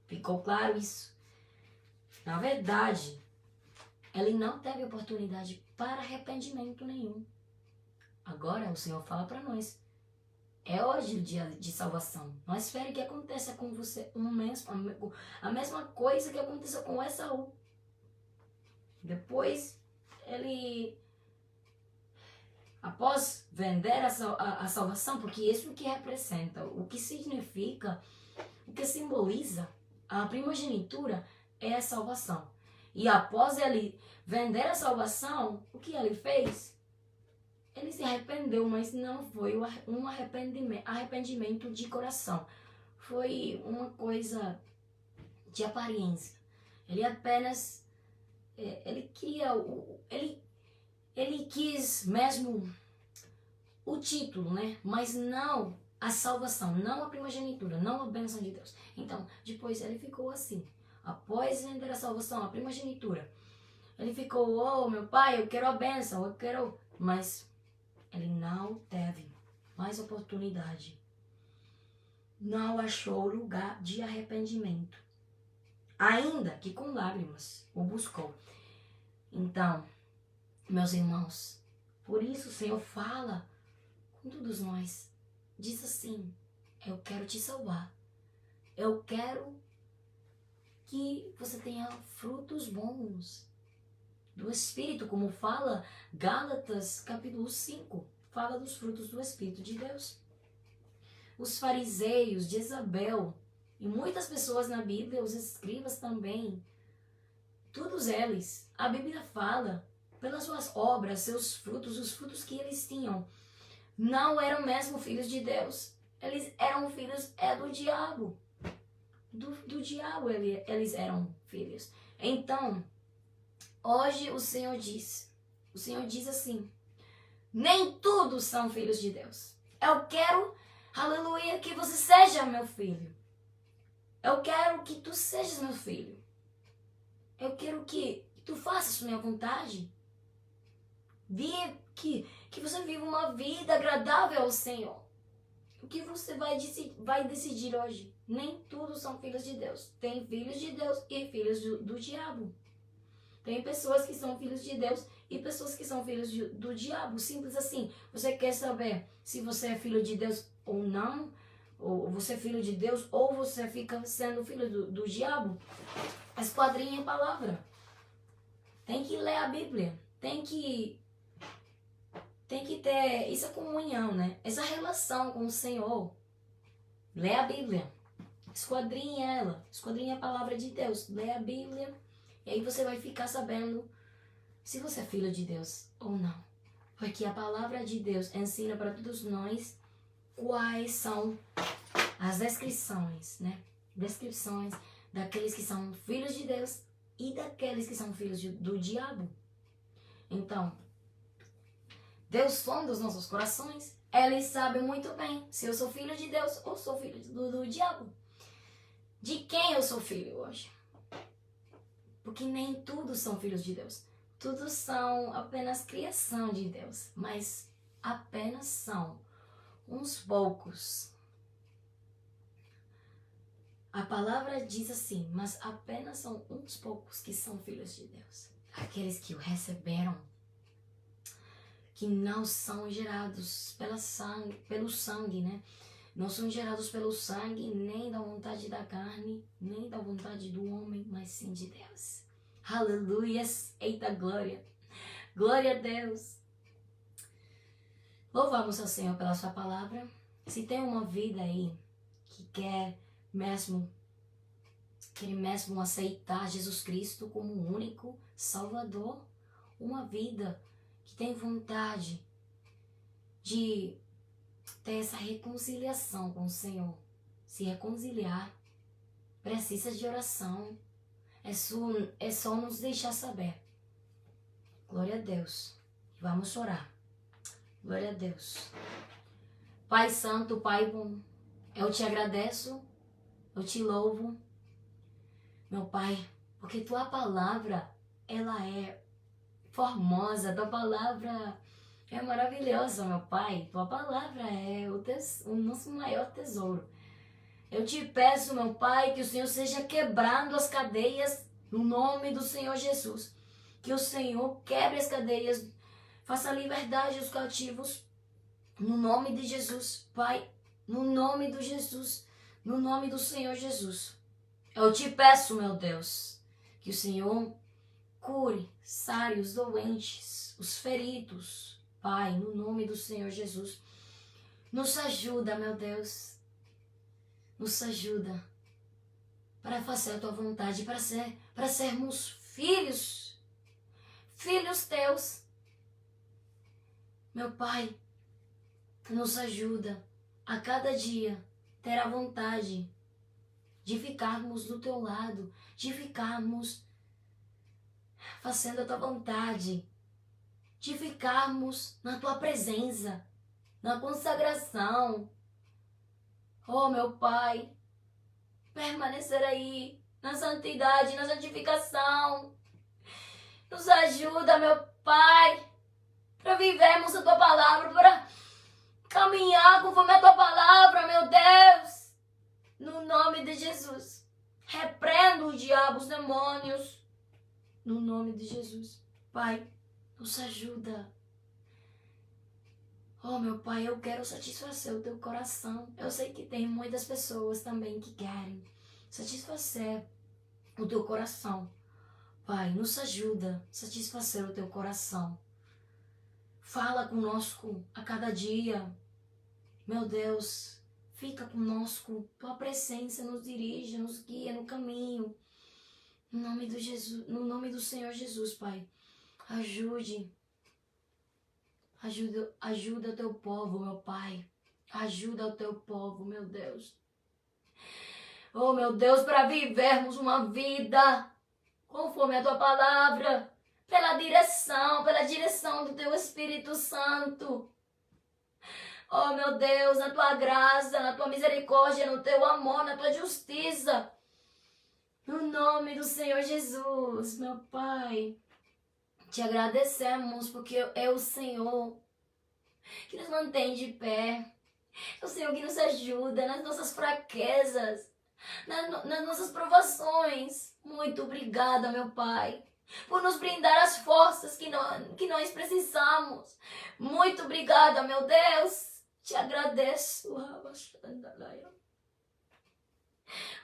Ficou claro isso? Na verdade, ele não teve oportunidade para arrependimento nenhum. Agora o Senhor fala para nós. É hoje o dia de salvação. Não espere que aconteça com você a mesma coisa que aconteceu com Esaú. Depois, ele, após vender a salvação, porque isso que representa, o que significa, o que simboliza a primogenitura é a salvação. E após ele vender a salvação, o que ele fez? Ele se arrependeu, mas não foi um arrependimento de coração. Foi uma coisa de aparência. Ele apenas... Ele quis mesmo o título, né? Mas não a salvação, não a primogenitura, não a bênção de Deus. Então, depois ele ficou assim. Após vender a salvação, a primogenitura, ele ficou, oh, meu pai, eu quero a bênção, eu quero... Mas ele não teve mais oportunidade. Não achou lugar de arrependimento. Ainda que com lágrimas o buscou. Então, meus irmãos, por isso o Senhor fala com todos nós. Diz assim, eu quero te salvar. Eu quero que você tenha frutos bons do Espírito, como fala Gálatas capítulo 5, fala dos frutos do Espírito de Deus. Os fariseus, Jezabel e muitas pessoas na Bíblia, os escribas também, todos eles, a Bíblia fala, pelas suas obras, seus frutos, os frutos que eles tinham, não eram mesmo filhos de Deus. Eles eram filhos do diabo. Do diabo eles eram filhos. Então, hoje o Senhor diz assim, nem todos são filhos de Deus. Eu quero, aleluia, que você seja meu filho. Eu quero que tu sejas meu filho. Eu quero que tu faças minha vontade. Que você viva uma vida agradável ao Senhor. O que você vai decidir hoje? Nem todos são filhos de Deus. Tem filhos de Deus e filhos do diabo. Tem pessoas que são filhos de Deus e pessoas que são filhos do diabo. Simples assim. Você quer saber se você é filho de Deus ou não? Ou você é filho de Deus ou você fica sendo filho do diabo? Esquadrinha a palavra. Tem que ler a Bíblia. Tem que ter essa comunhão, né? Essa relação com o Senhor. Lê a Bíblia. Esquadrinha ela. Esquadrinha a palavra de Deus. Lê a Bíblia. E aí você vai ficar sabendo se você é filho de Deus ou não. Porque a palavra de Deus ensina para todos nós quais são as descrições, né? Descrições daqueles que são filhos de Deus e daqueles que são filhos do diabo. Então, Deus sonda os nossos corações. Ele sabe muito bem se eu sou filho de Deus ou sou filho do diabo. De quem eu sou filho hoje? Porque nem todos são filhos de Deus. Todos são apenas criação de Deus. Mas apenas são uns poucos. A palavra diz assim, mas apenas são uns poucos que são filhos de Deus. Aqueles que o receberam, que não são gerados pelo sangue, né? Não são gerados pelo sangue, nem da vontade da carne, nem da vontade do homem, mas sim de Deus. Aleluia! Eita glória! Glória a Deus! Louvamos ao Senhor pela sua palavra. Se tem uma vida aí que quer mesmo aceitar Jesus Cristo como o único Salvador, uma vida que tem vontade de ter essa reconciliação com o Senhor, se reconciliar, precisa de oração. É só nos deixar saber. Glória a Deus. Vamos orar. Glória a Deus. Pai Santo, Pai bom, eu te agradeço, eu te louvo, meu Pai, porque tua palavra, ela é formosa, tua palavra é maravilhosa, meu Pai. Tua palavra é o nosso maior tesouro. Eu te peço, meu Pai, que o Senhor seja quebrando as cadeias no nome do Senhor Jesus. Que o Senhor quebre as cadeias, faça liberdade aos cativos, no nome de Jesus, Pai, no nome de Jesus, no nome do Senhor Jesus. Eu te peço, meu Deus, que o Senhor cure, sare os doentes, os feridos, Pai, no nome do Senhor Jesus. Nos ajuda, meu Deus, nos ajuda para fazer a tua vontade, para sermos filhos teus. Meu Pai, nos ajuda a cada dia ter a vontade de ficarmos do teu lado, de ficarmos fazendo a tua vontade, de ficarmos na tua presença, na consagração. Oh, meu Pai, permanecer aí na santidade, na santificação. Nos ajuda, meu Pai, para vivermos a tua palavra, para caminhar conforme a tua palavra, meu Deus. No nome de Jesus. Repreendo o diabo, os demônios. No nome de Jesus. Pai, nos ajuda. Oh, meu Pai, eu quero satisfazer o teu coração. Eu sei que tem muitas pessoas também que querem satisfazer o teu coração. Pai, nos ajuda a satisfazer o teu coração. Fala conosco a cada dia. Meu Deus, fica conosco. Tua presença nos dirige, nos guia no caminho. No nome do Jesus, no nome do Senhor Jesus, Pai. Ajuda o teu povo, meu Pai. Ajuda o teu povo, meu Deus. Oh, meu Deus, para vivermos uma vida conforme a tua palavra, pela direção do teu Espírito Santo. Oh, meu Deus, na tua graça, na tua misericórdia, no teu amor, na tua justiça. No nome do Senhor Jesus, meu Pai. Te agradecemos porque é o Senhor que nos mantém de pé. É o Senhor que nos ajuda nas nossas fraquezas, nas nossas provações. Muito obrigada, meu Pai, por nos brindar as forças que nós precisamos. Muito obrigada, meu Deus. Te agradeço.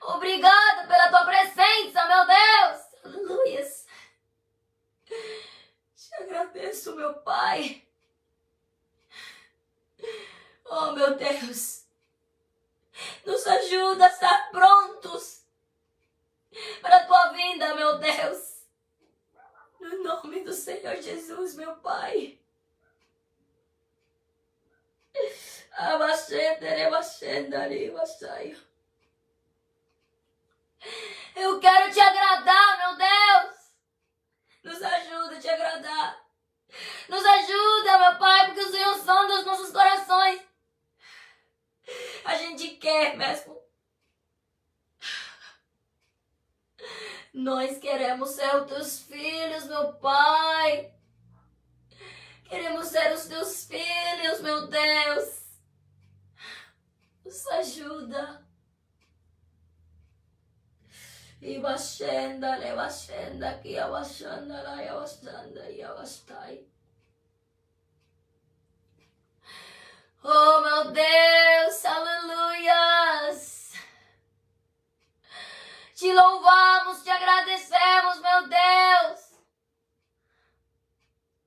Obrigada pela tua presença, meu Deus. Aleluia. Te agradeço, meu Pai. Oh, meu Deus. Nos ajuda a estar prontos para a tua vinda, meu Deus. No nome do Senhor Jesus, meu Pai. Eu quero te agradar, meu Deus. Nos ajuda a te agradar. Nos ajuda, meu Pai, porque o Senhor sonda os nossos corações. A gente quer mesmo. Nós queremos ser os teus filhos, meu Pai. Queremos ser os teus filhos, meu Deus. Nos ajuda. Ibashenda, levashenda, que abashanda, la yabashanda, yabastai. Oh, meu Deus, aleluias. Te louvamos, te agradecemos, meu Deus.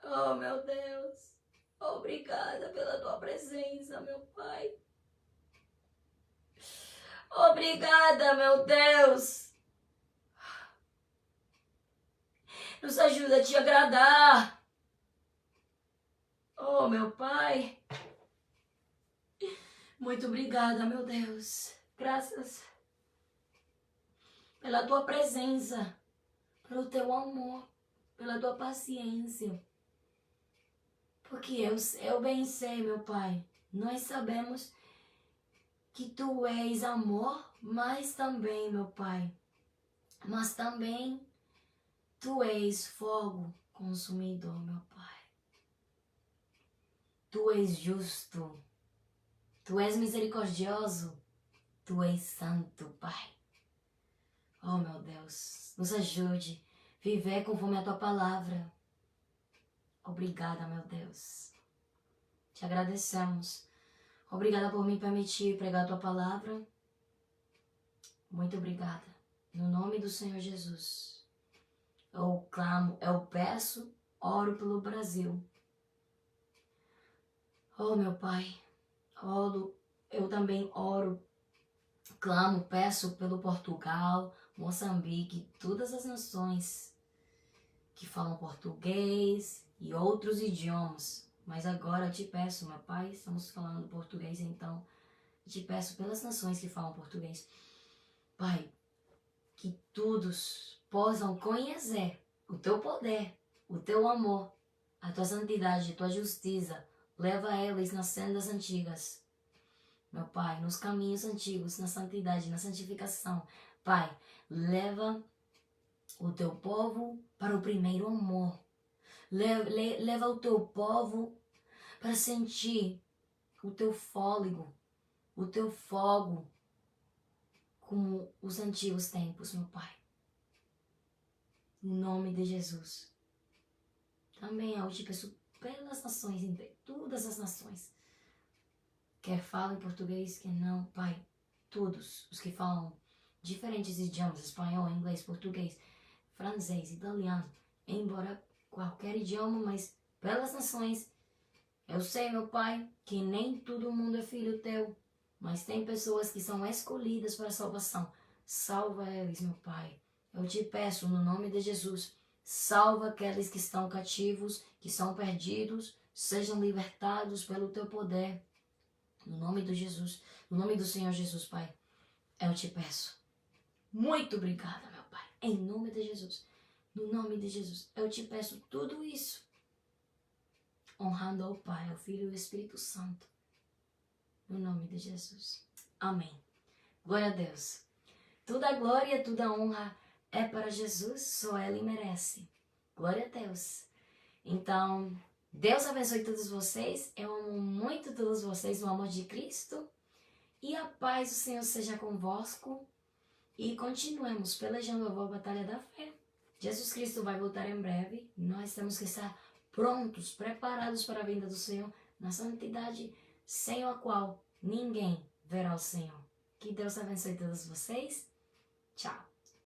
Oh, meu Deus, obrigada pela tua presença, meu Pai. Obrigada, meu Deus. Nos ajuda a te agradar. Oh, meu Pai. Muito obrigada, meu Deus. Graças pela tua presença, pelo teu amor, pela tua paciência. Porque eu bem sei, meu Pai, nós sabemos que tu és amor, mas também, meu Pai, mas também tu és fogo consumidor, meu Pai. Tu és justo, tu és misericordioso, tu és santo, Pai. Oh, meu Deus, nos ajude a viver conforme a tua palavra. Obrigada, meu Deus. Te agradecemos. Obrigada por me permitir pregar a tua palavra. Muito obrigada. No nome do Senhor Jesus. Eu clamo, eu peço, oro pelo Brasil. Oh, meu Pai. Eu também oro, clamo, peço pelo Portugal, Moçambique, todas as nações que falam português e outros idiomas. Mas agora eu te peço, meu Pai, estamos falando português, então eu te peço pelas nações que falam português. Pai, que todos possam conhecer o teu poder, o teu amor, a tua santidade, a tua justiça. Leva eles nas sendas antigas. Meu Pai, nos caminhos antigos, na santidade, na santificação. Pai, leva o teu povo para o primeiro amor. Leva o teu povo para sentir o teu fôlego, o teu fogo, como os antigos tempos, meu Pai. Em nome de Jesus. Também eu te peço pelas nações, todas as nações. Quer falam português, quer não, Pai. Todos os que falam diferentes idiomas, espanhol, inglês, português, francês, italiano, embora qualquer idioma, mas pelas nações. Eu sei, meu Pai, que nem todo mundo é filho teu, mas tem pessoas que são escolhidas para a salvação. Salva eles, meu Pai. Eu te peço, no nome de Jesus, salva aqueles que estão cativos, que são perdidos, sejam libertados pelo teu poder. No nome de Jesus, no nome do Senhor Jesus, Pai, eu te peço. Muito obrigada, meu Pai. Em nome de Jesus, no nome de Jesus, eu te peço tudo isso, honrando ao Pai, ao Filho e ao Espírito Santo. No nome de Jesus. Amém. Glória a Deus. Toda a glória, toda a honra é para Jesus, só Ele merece. Glória a Deus. Então, Deus abençoe todos vocês. Eu amo muito todos vocês no amor de Cristo. E a paz do Senhor seja convosco. E continuemos pelejando a boa batalha da fé. Jesus Cristo vai voltar em breve. Nós temos que estar prontos, preparados para a vinda do Senhor, na santidade sem a qual ninguém verá o Senhor. Que Deus abençoe todos vocês. Tchau.